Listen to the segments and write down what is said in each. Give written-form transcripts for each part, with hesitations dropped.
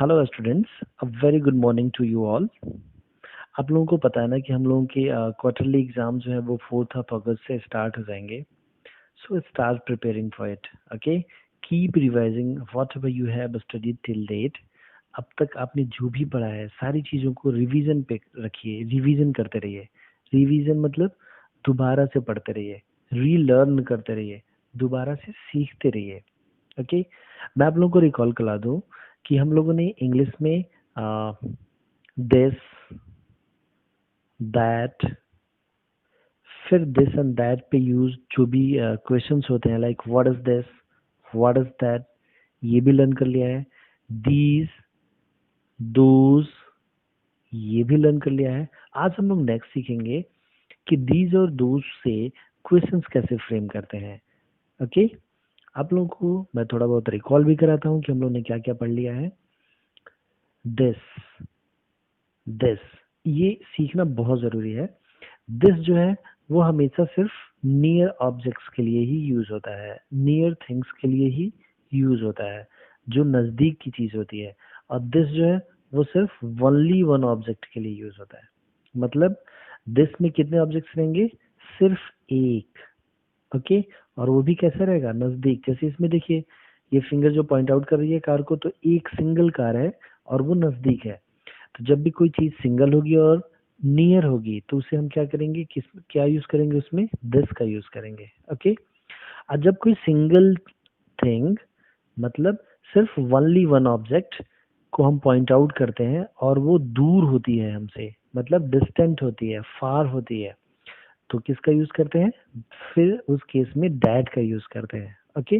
Hello students, a very good morning to you all. आप लोगों को पता है ना कि हम लोगों के क्वार्टरली एग्जाम जो है वो 4th ऑफ अगस्त से स्टार्ट हो जाएंगे। So start preparing for it. Okay, keep revising whatever you have studied till date. अब तक आपने जो भी पढ़ा है सारी चीज़ों को रिवीजन पे रखिए, रिवीजन करते रहिए। रिवीजन मतलब दोबारा से पढ़ते रहिए, रीलर्न करते रहिए, दोबारा से सीखते रहिए। ओके, मैं आप लोगों को रिकॉल करा दूं कि हम लोगों ने इंग्लिश में दिस, दैट, फिर दिस एंड दैट पे यूज जो भी क्वेश्चंस होते हैं like what is this, what is that, ये भी लर्न कर लिया है। दीज, दोज, ये भी लर्न कर लिया है। आज हम लोग नेक्स्ट सीखेंगे कि दीज और दोज से क्वेश्चंस कैसे फ्रेम करते हैं। ओके, आप लोगों को मैं थोड़ा बहुत रिकॉल भी कराता हूँ कि हम लोग ने क्या क्या पढ़ लिया है। दिस, दिस, ये सीखना बहुत जरूरी है। दिस जो है वो हमेशा सिर्फ नियर ऑब्जेक्ट्स के लिए ही यूज होता है, नियर थिंग्स के लिए ही यूज होता है, जो नजदीक की चीज होती है। और दिस जो है वो सिर्फ ओनली वन ऑब्जेक्ट के लिए यूज होता है। मतलब दिस में कितने ऑब्जेक्ट्स रहेंगे? सिर्फ एक। ओके, और वो भी कैसा रहेगा? नजदीक। जैसे इसमें देखिए, ये फिंगर जो पॉइंट आउट कर रही है कार को, तो एक सिंगल कार है और वो नजदीक है। तो जब भी कोई चीज सिंगल होगी और नियर होगी तो उसे हम क्या करेंगे, किस क्या यूज करेंगे? उसमें दिस का यूज करेंगे। ओके, और जब कोई सिंगल थिंग मतलब सिर्फ ओनली वन ऑब्जेक्ट को हम पॉइंट आउट करते हैं और वो दूर होती है हमसे, मतलब डिस्टेंट होती है, फार होती है, तो किसका यूज करते हैं? फिर उस केस में डैट का यूज करते हैं। ओके,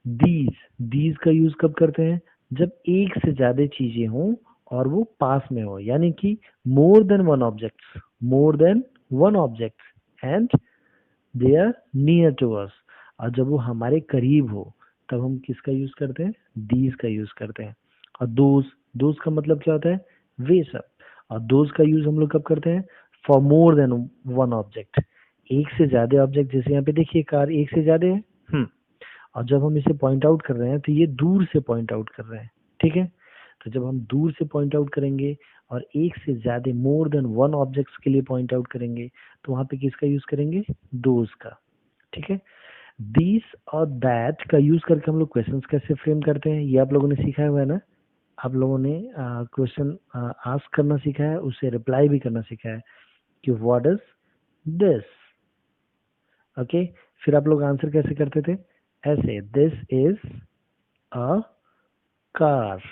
दीज, दीज का यूज कब करते हैं? जब एक से ज्यादा चीजें हों और वो पास में हो, यानी कि more than one objects, more than one objects and they are near to us. और जब वो हमारे करीब हो तब हम किसका यूज करते हैं? दीज का यूज करते हैं। और दोज, दोज का मतलब क्या होता है? वे सब। और दोज का यूज हम लोग कब करते हैं? For more than one object, एक से ज्यादा ऑब्जेक्ट। जैसे यहाँ पे देखिए कार एक से ज्यादा है। और जब हम इसे पॉइंट आउट कर रहे हैं तो ये दूर से पॉइंट आउट कर रहे हैं। ठीक है, तो जब हम दूर से पॉइंट आउट करेंगे और एक से ज्यादा मोर देन वन ऑब्जेक्ट्स के लिए पॉइंट आउट करेंगे तो वहां पे किसका यूज करेंगे? दोज का। ठीक है, दिस और दैट का यूज करके हम लोग क्वेश्चंस कैसे फ्रेम करते हैं ये आप लोगों ने सीखा हुआ है ना। आप लोगों ने क्वेश्चन आस्क करना सीखा है, उससे रिप्लाई भी करना सीखा है कि व्हाट इज दिस। ओके, फिर आप लोग आंसर कैसे करते थे? ऐसे, दिस इज अ कार,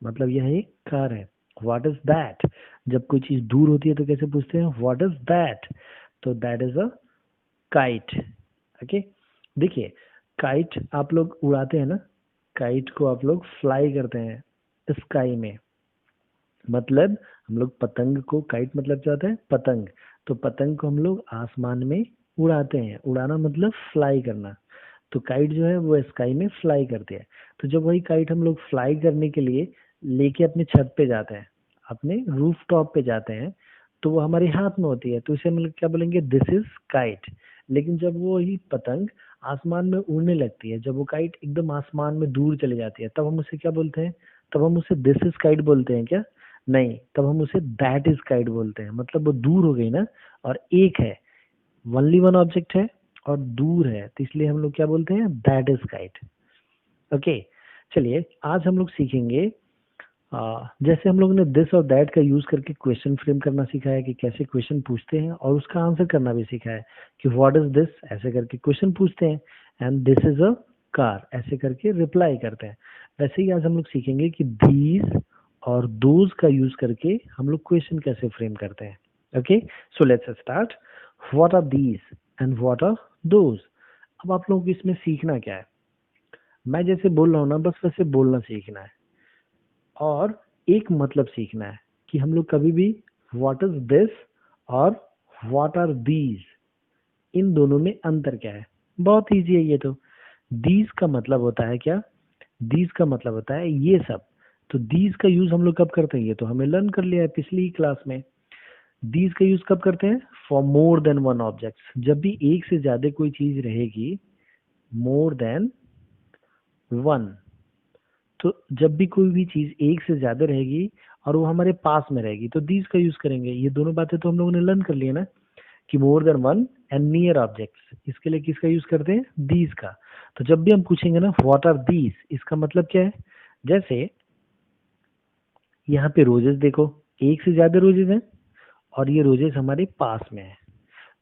मतलब यह एक कार है। व्हाट इज दैट, जब कोई चीज दूर होती है तो कैसे पूछते हैं? व्हाट इज दैट, तो that is a kite. Okay, देखिए, काइट आप लोग उड़ाते हैं ना, काइट को आप लोग फ्लाई करते हैं स्काई में। मतलब हम लोग पतंग को, काइट मतलब क्या होता है? पतंग। तो पतंग को हम लोग आसमान में उड़ाते हैं। उड़ाना मतलब फ्लाई करना। तो काइट जो है वो स्काई में फ्लाई करती है। तो जब वही काइट हम लोग फ्लाई करने के लिए लेके अपने छत पे जाते हैं, अपने रूफ टॉप पे जाते हैं, तो वो हमारे हाथ में होती है, तो इसे हम लोग क्या बोलेंगे? This is kite. लेकिन जब वो ही पतंग आसमान में उड़ने लगती है, जब वो काइट एकदम आसमान में दूर चली जाती है, तब हम उसे क्या बोलते हैं? तब हम उसे दिस इज काइट बोलते हैं क्या? नहीं, तब हम उसे दैट इज काइट बोलते हैं। मतलब वो दूर हो गई ना, और एक है, ओनली वन ऑब्जेक्ट है और दूर है, तो इसलिए हम लोग क्या बोलते हैं? That is kite. ओके, चलिए आज हम लोग सीखेंगे जैसे हम लोगों ने दिस और दैट का यूज करके क्वेश्चन फ्रेम करना सीखा है कि कैसे क्वेश्चन पूछते हैं, और उसका आंसर करना भी सीखा है कि व्हाट इज दिस, ऐसे करके क्वेश्चन पूछते हैं, and this is a car, ऐसे करके रिप्लाई करते हैं। वैसे ही आज हम लोग सीखेंगे कि दीज और दोज का यूज करके हम लोग क्वेश्चन कैसे फ्रेम करते हैं। Okay, so let's start. What are these and what are those? अब आप लोगों को इसमें सीखना क्या है? मैं जैसे बोल रहा हूँ ना, बस वैसे बोलना सीखना है, और एक मतलब सीखना है कि हम लोग कभी भी व्हाट इज दिस और व्हाट आर दीज, इन दोनों में अंतर क्या है। बहुत इजी है ये तो। दीज का मतलब होता है क्या? दीज का मतलब होता है ये सब। तो दीज का यूज हम लोग कब करते हैं? ये तो हमें लर्न कर लिया है पिछली क्लास में। दीज का यूज कब करते हैं? For more than one object, जब भी एक से ज्यादा कोई चीज रहेगी, मोर देन वन, तो जब भी कोई भी चीज एक से ज्यादा रहेगी और वो हमारे पास में रहेगी तो दीज का यूज करेंगे। ये दोनों बातें तो हम लोगों ने लर्न कर लिया ना, कि more than one and near objects, इसके लिए किसका यूज करते हैं, दीज का। तो जब भी हम पूछेंगे ना व्हाट आर दीज, इसका मतलब क्या है, जैसे यहाँ पे रोजेस देखो, एक से ज्यादा रोजेस हैं और ये रोजेस हमारे पास में है,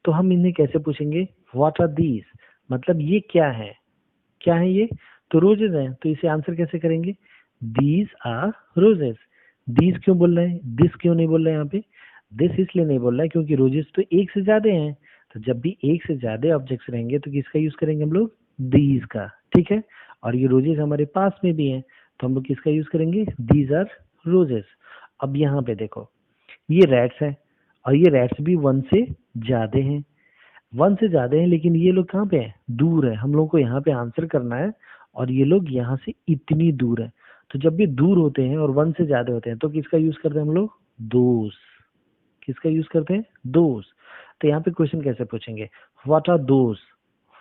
तो हम इन्हें कैसे पूछेंगे, व्हाट आर दीज, मतलब ये क्या है, क्या है ये, तो रोजेस हैं, तो इसे आंसर कैसे करेंगे, दीज आर रोजेस। दीज क्यों बोल रहे हैं, दिस क्यों नहीं बोल रहे हैं यहाँ पे, दिस इसलिए नहीं बोल रहा है क्योंकि रोजेस तो एक से ज्यादा हैं, तो जब भी एक से ज्यादा ऑब्जेक्ट्स रहेंगे तो किसका यूज करेंगे हम लोग, दीज का, ठीक है। और ये रोजेस हमारे पास में भी हैं तो हम लोग किसका यूज करेंगे, दीज आर रोजेस। अब यहाँ पे देखो, ये रैट्स हैं और ये रैट्स भी वन से ज्यादा हैं, वन से ज्यादा हैं, लेकिन ये लोग कहाँ पे हैं, दूर है, हम लोग को यहाँ पे आंसर करना है और ये लोग यहाँ से इतनी दूर है। तो जब भी दूर होते हैं और वन से ज्यादा होते हैं तो किसका यूज करते हैं हम लोग, दोस, किसका यूज करते हैं, दोस। तो यहाँ पे क्वेश्चन कैसे पूछेंगे, what are those,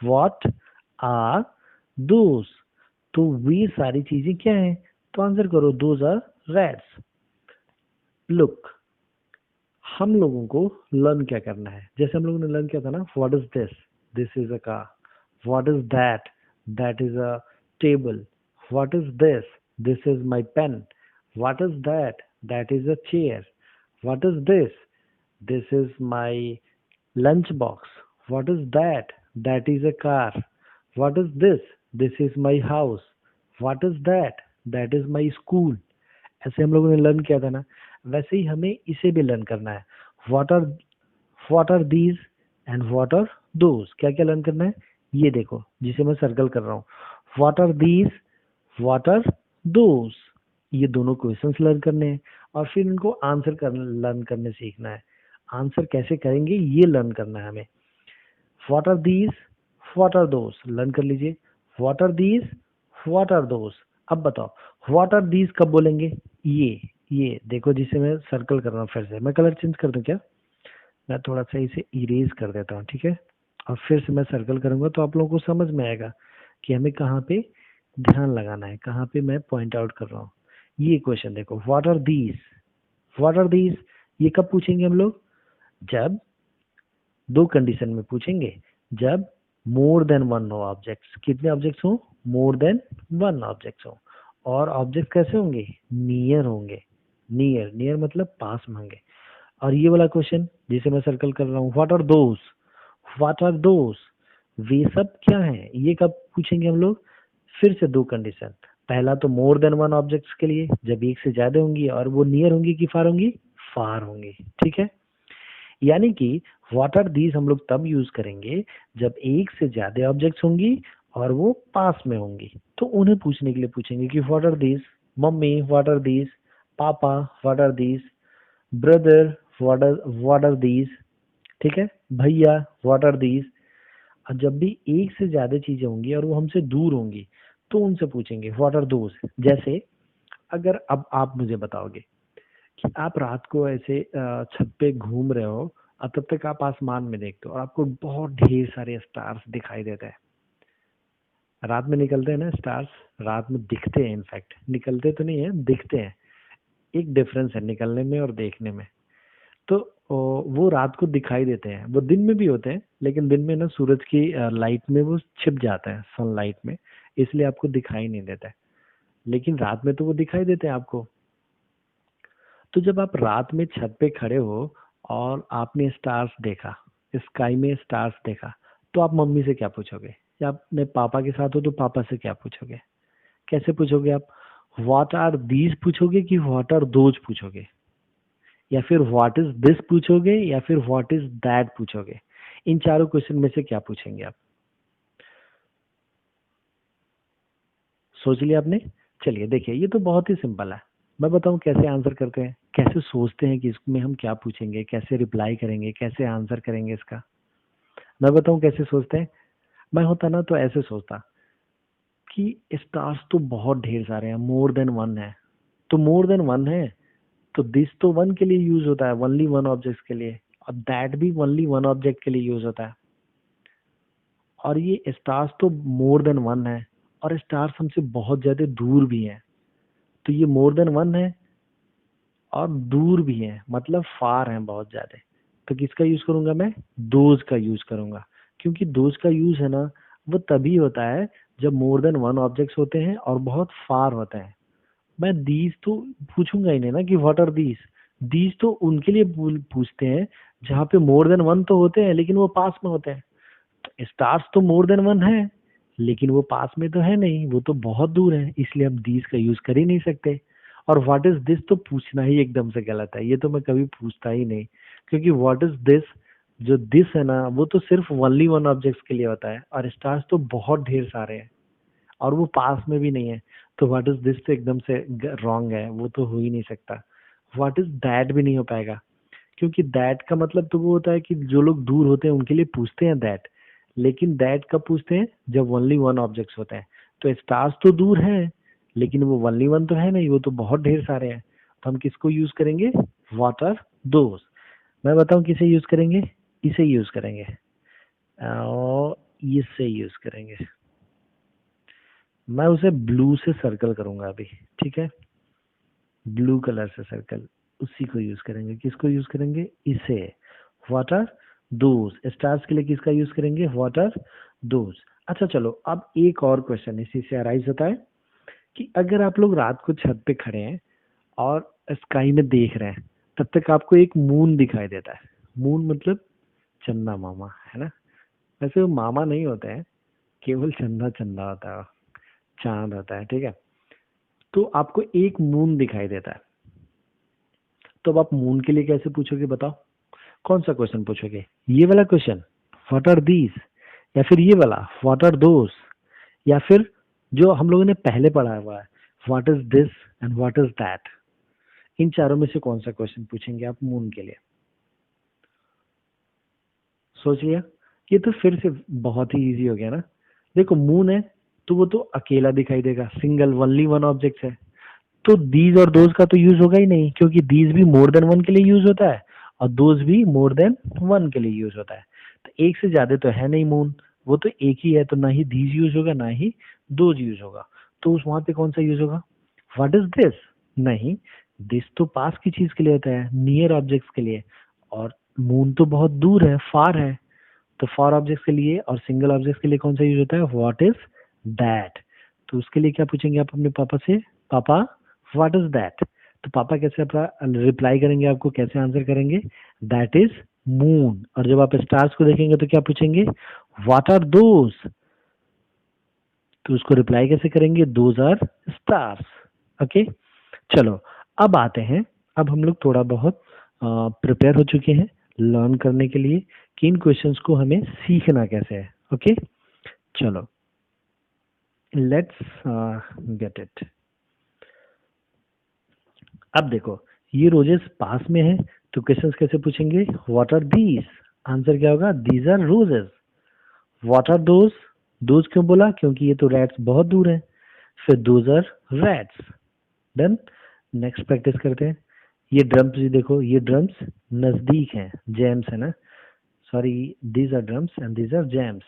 what are those, तो वे सारी चीजें क्या है, तो आंसर करो, दोज आर रैट्स। लुक, हम लोगों को लर्न क्या करना है, जैसे हम लोगों ने लर्न किया था ना, what is this, this is a car, what is that, that is a table, what is this is my pen, what is that is a chair, what is this is my lunch box, what is that is a car, what is this is my house, what is that is my school। ऐसे हम लोगों ने learn किया था ना, वैसे ही हमें इसे भी लर्न करना है, what are, what are these and what are those, क्या क्या लर्न करना है, ये देखो जिसे मैं सर्कल कर रहा हूँ, what are these, what are those, ये दोनों क्वेश्चंस लर्न करने हैं और फिर इनको आंसर कर लर्न करने सीखना है। आंसर कैसे करेंगे ये लर्न करना है हमें। What are these, what are those, learn कर लीजिए, what are these, what are those. अब बताओ व्हाट आर दीज कब बोलेंगे, ये देखो जिसे मैं सर्कल कर रहा हूँ, फिर से मैं कलर चेंज कर दूं क्या, मैं थोड़ा सा इसे इरेज कर देता हूँ, ठीक है, और फिर से मैं सर्कल करूंगा तो आप लोगों को समझ में आएगा कि हमें कहाँ पे ध्यान लगाना है, कहाँ पे मैं पॉइंट आउट कर रहा हूँ। ये क्वेश्चन देखो, what are these, what are these, ये कब पूछेंगे हम लोग, जब दो कंडीशन में पूछेंगे, जब मोर देन वन हो ऑब्जेक्ट्स, कितने ऑब्जेक्ट्स हो, मोर देन वन ऑब्जेक्ट्स हो, और ऑब्जेक्ट कैसे होंगे, नियर होंगे, नियर, नियर मतलब पास में होंगे। और ये वाला क्वेश्चन जिसे मैं सर्कल कर रहा हूँ, what are those, what are those, वे सब क्या है, ये कब पूछेंगे हम लोग, फिर से दो कंडीशन, पहला तो मोर देन वन ऑब्जेक्ट्स के लिए जब एक से ज्यादा होंगी और वो नियर होंगी कि फार होंगी, फार होंगी, ठीक है। यानी कि व्हाट आर दीज हम लोग तब यूज करेंगे जब एक से ज्यादा ऑब्जेक्ट्स होंगी और वो पास में होंगी, तो उन्हें पूछने के लिए पूछेंगे कि व्हाट आर दीज, मम्मी व्हाट आर दीज, पापा what are these, brother what are these, ठीक है, भैया व्हाट आर दीज। और जब भी एक से ज्यादा चीजें होंगी और वो हमसे दूर होंगी तो उनसे पूछेंगे व्हाट आर दोज। जैसे अगर अब आप मुझे बताओगे कि आप रात को ऐसे छत पे घूम रहे हो और तब तक आप आसमान में देखते हो और आपको बहुत ढेर सारे स्टार्स दिखाई देते हैं, रात में निकलते हैं ना स्टार्स, रात में दिखते हैं, इनफैक्ट निकलते तो नहीं है, दिखते हैं, एक डिफरेंस है निकलने में और देखने में। तो वो रात को दिखाई देते हैं, वो दिन में भी होते हैं लेकिन दिन में ना सूरज की लाइट में वो छिप जाता है, सनलाइट में, इसलिए आपको दिखाई नहीं देता है, लेकिन रात में तो वो दिखाई देते हैं आपको। तो जब आप रात में छत पे खड़े हो और आपने स्टार्स देखा, स्काई में स्टार्स देखा, तो आप मम्मी से क्या पूछोगे, या अपने पापा के साथ हो तो पापा से क्या पूछोगे, कैसे पूछोगे आप, व्हाट आर दीज पूछोगे कि व्हाट आर दोज पूछोगे, या फिर व्हाट इज दिस पूछोगे, या फिर व्हाट इज दैट पूछोगे, इन चारों क्वेश्चन में से क्या पूछेंगे आप, सोच लिया आपने। चलिए देखिए ये तो बहुत ही सिंपल है, मैं बताऊं कैसे आंसर करते हैं, कैसे सोचते हैं कि इसमें हम क्या पूछेंगे, कैसे रिप्लाई करेंगे, कैसे आंसर करेंगे इसका। मैं बताऊं कैसे सोचते हैं, मैं होता ना तो ऐसे सोचता कि स्टार्स तो बहुत ढेर सारे हैं, मोर देन वन है, तो मोर देन वन है तो दिस तो वन के लिए यूज होता है, ओनली वन ऑब्जेक्ट के लिए, और दैट भी ओनली वन ऑब्जेक्ट के लिए यूज होता है, और ये स्टार्स तो मोर देन वन है और स्टार्स हमसे बहुत ज्यादा दूर भी हैं, तो ये मोर देन वन है और दूर भी है, मतलब फार है बहुत ज्यादा। तो किसका यूज करूंगा मैं? दोज का यूज करूंगा, क्योंकि दोज का यूज है ना वो तभी होता है जब मोर देन वन ऑब्जेक्ट्स होते हैं और बहुत फार होते हैं। मैं दीज तो पूछूंगा ही नहीं ना कि व्हाट आर दीज। दीज तो उनके लिए पूछते हैं जहाँ पे मोर देन वन तो होते हैं लेकिन वो पास में होते हैं। स्टार्स तो मोर देन वन है लेकिन वो पास में तो है नहीं, वो तो बहुत दूर है, इसलिए हम दीज का यूज कर ही नहीं सकते। और व्हाट इज दिस तो पूछना ही एकदम से गलत है, ये तो मैं कभी पूछता ही नहीं, क्योंकि व्हाट इज दिस, जो दिस है ना वो तो सिर्फ ओनली वन ऑब्जेक्ट्स के लिए होता है और स्टार्स तो बहुत ढेर सारे हैं और वो पास में भी नहीं है। तो व्हाट इज दिस तो एकदम से रॉन्ग है, वो तो हो ही नहीं सकता। व्हाट इज दैट भी नहीं हो पाएगा, क्योंकि दैट का मतलब तो वो होता है कि जो लोग दूर होते हैं उनके लिए पूछते हैं दैट, लेकिन दैट कब पूछते हैं? जब ओनली वन ऑब्जेक्ट्स होते हैं। तो स्टार्स तो दूर हैं लेकिन वो ओनली वन तो है नहीं, वो तो बहुत ढेर सारे हैं। तो हम किसको यूज करेंगे? What are those. मैं बताऊं किसे यूज करेंगे? इसे यूज करेंगे और इससे यूज करेंगे। मैं उसे ब्लू से सर्कल करूंगा अभी, ठीक है? ब्लू कलर से सर्कल, उसी को यूज करेंगे। किसको यूज करेंगे? इसे। What are those. स्टार्स के लिए किसका यूज करेंगे? What are those. अच्छा चलो, अब एक और क्वेश्चन इसी से अराइज होता है कि अगर आप लोग रात को छत पे खड़े हैं और स्काई में देख रहे हैं, तब तक आपको एक मून दिखाई देता है। मून मतलब चंदा मामा, है ना? वैसे वो मामा नहीं होता है, केवल चंदा चंदा होता है, चांद होता है, ठीक है? तो आपको एक मून दिखाई देता है, तो अब आप मून के लिए कैसे पूछोगे बताओ? कौन सा क्वेश्चन पूछोगे? ये वाला क्वेश्चन, व्हाट आर दीज, या फिर ये वाला, व्हाट आर दोस, या फिर जो हम लोगों ने पहले पढ़ा हुआ है, what is this and what is that? इन चारों में से कौन सा क्वेश्चन पूछेंगे आप मून के लिए? सोच लिया? ये तो फिर से बहुत ही इजी हो गया ना। देखो मून है तो वो तो अकेला दिखाई देगा, सिंगल ओनली वन ऑब्जेक्ट है। तो दीज और दोज का तो यूज होगा ही नहीं, क्योंकि दीज भी मोर देन वन के लिए यूज होता है और दोज भी मोर देन वन के लिए यूज होता है। तो एक से ज्यादा तो है नहीं मून, वो तो एक ही है, तो ना ही दीज यूज होगा ना ही दोज यूज होगा। तो उस वहां पे कौन सा यूज होगा? What is this? नहीं, दिस तो पास की चीज के लिए होता है, नियर ऑब्जेक्ट्स के लिए, और मून तो बहुत दूर है, फार है। तो फॉर ऑब्जेक्ट्स के लिए और सिंगल ऑब्जेक्ट्स के लिए कौन सा यूज होता है? What is that. तो उसके लिए क्या पूछेंगे आप अपने पापा से? पापा व्हाट इज दैट। तो पापा कैसे रिप्लाई करेंगे आपको, कैसे आंसर करेंगे? That is moon. और जब आप स्टार्स को देखेंगे तो क्या पूछेंगे? What are those. तो उसको रिप्लाई कैसे करेंगे? Those are stars. ओके, चलो अब आते हैं। अब हम लोग थोड़ा बहुत प्रिपेयर हो चुके हैं लर्न करने के लिए कि इन क्वेश्चंस को हमें सीखना कैसे है। ओके, चलो लेट्स गेट इट। अब देखो, ये रोजेस पास में है, तो क्वेश्चंस कैसे पूछेंगे? What are these. आंसर क्या होगा? These are roses. What are those. Those क्यों बोला? क्योंकि ये तो रैट्स बहुत दूर है। फिर those are rats. Done. Next practice करते हैं। ये ड्रम्स भी देखो, ये ड्रम्स नजदीक हैं, जैम्स है ना, sorry, these are drums and these are jams.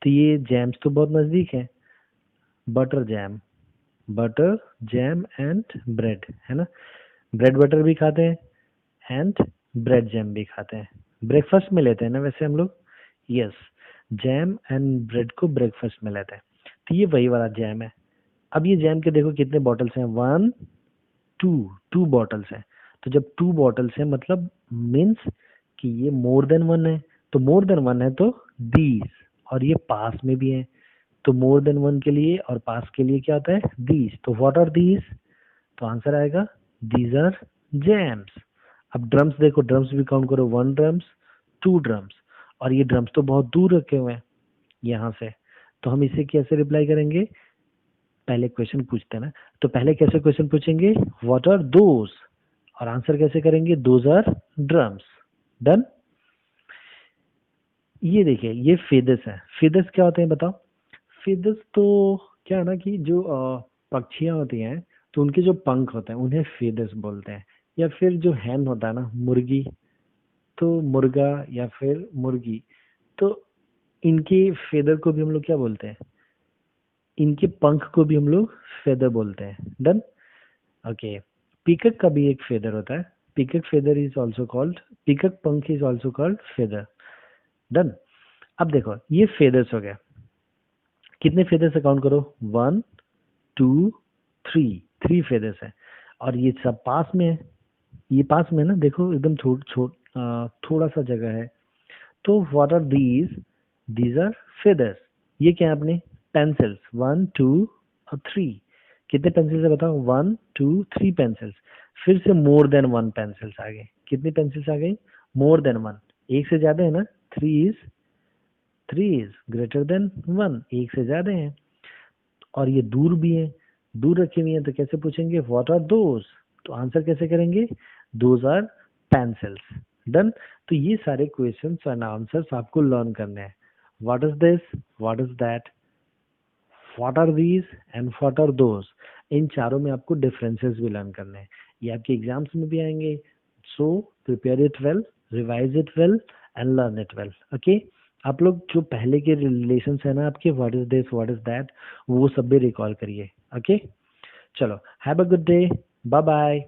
तो ये जैम्स तो बहुत नजदीक है। Butter jam, butter jam and bread, है ना? ब्रेड बटर भी खाते हैं एंड ब्रेड जैम भी खाते हैं। ब्रेकफास्ट में लेते हैं ना वैसे हम लोग। यस, जैम एंड ब्रेड को ब्रेकफास्ट में लेते हैं। तो ये वही वाला जैम है। अब ये जैम के देखो कितने बॉटल्स हैं, वन टू, टू बॉटल्स हैं। तो जब टू बॉटल्स हैं मतलब मीन्स कि ये मोर देन वन है। तो मोर देन वन है तो दीज, और ये पास में भी है, तो मोर देन वन के लिए और पास के लिए क्या होता है? दीज। तो व्हाट आर दीज? तो आंसर आएगा दीज आर जैम्स। अब ड्रम्स देखो, ड्रम्स भी काउंट करो, वन ड्रम्स, टू ड्रम्स, और ये ड्रम्स तो बहुत दूर रखे हुए हैं यहाँ से। तो हम इसे कैसे रिप्लाई करेंगे? पहले क्वेश्चन पूछते हैं ना, तो पहले कैसे क्वेश्चन पूछेंगे? व्हाट आर दोज, और आंसर कैसे करेंगे? Those are drums. डन। ये देखिए, ये फेदर्स है। फेदर्स क्या होते हैं बताओ? फेदर्स तो क्या है ना कि जो पक्षियां होती हैं, तो उनके जो पंख होते हैं उन्हें फेदर्स बोलते हैं। या फिर जो हैन होता है ना, मुर्गी, तो मुर्गा या फिर मुर्गी, तो इनके फेदर को भी हम लोग क्या बोलते हैं? इनके पंख को भी हम लोग फेदर बोलते हैं। डन। ओके, पीकक का भी एक फेदर होता है, पीकक फेदर इज ऑल्सो कॉल्ड, पीकक पंख is also called feather. Done. अब देखो ये फेदर्स हो गए, कितने फेदर्स है काउंट करो, 1 2 3, 3 फेदर्स है, और ये सब पास में है, ये पास में है ना, देखो एकदम थोड़ा सा जगह है। तो what are these are feathers. ये क्या है अपने, पेंसिल्स, 1 2 और 3। कितने पेंसिल्स है बताओ, 1 2 3 पेंसिल्स। फिर से मोर देन 1 पेंसिल्स आ गए, कितनी पेंसिल्स आ गई, मोर देन 1, एक से ज्यादा है ना, 3 इज ग्रेटर देन 1, एक से ज्यादा है। और ये दूर भी है, दूर रखी हुई है, तो कैसे पूछेंगे व्हाट आर दोज, तो आंसर कैसे करेंगे, दोज आर पेंसिल्स। डन। तो ये सारे क्वेश्चंस एंड आंसर्स आपको लर्न करने हैं, what is this, what is that, what are these and what are those. इन चारों में आपको डिफरेंसेस भी लर्न करने हैं, ये आपके एग्जाम्स में भी आएंगे। So prepare it well, revise it well and learn it well. Okay, आप लोग जो पहले के रिलेशंस है ना आपके, what is this what is that, वो सब भी रिकॉल करिए। ओके, चलो, have a good day, bye bye.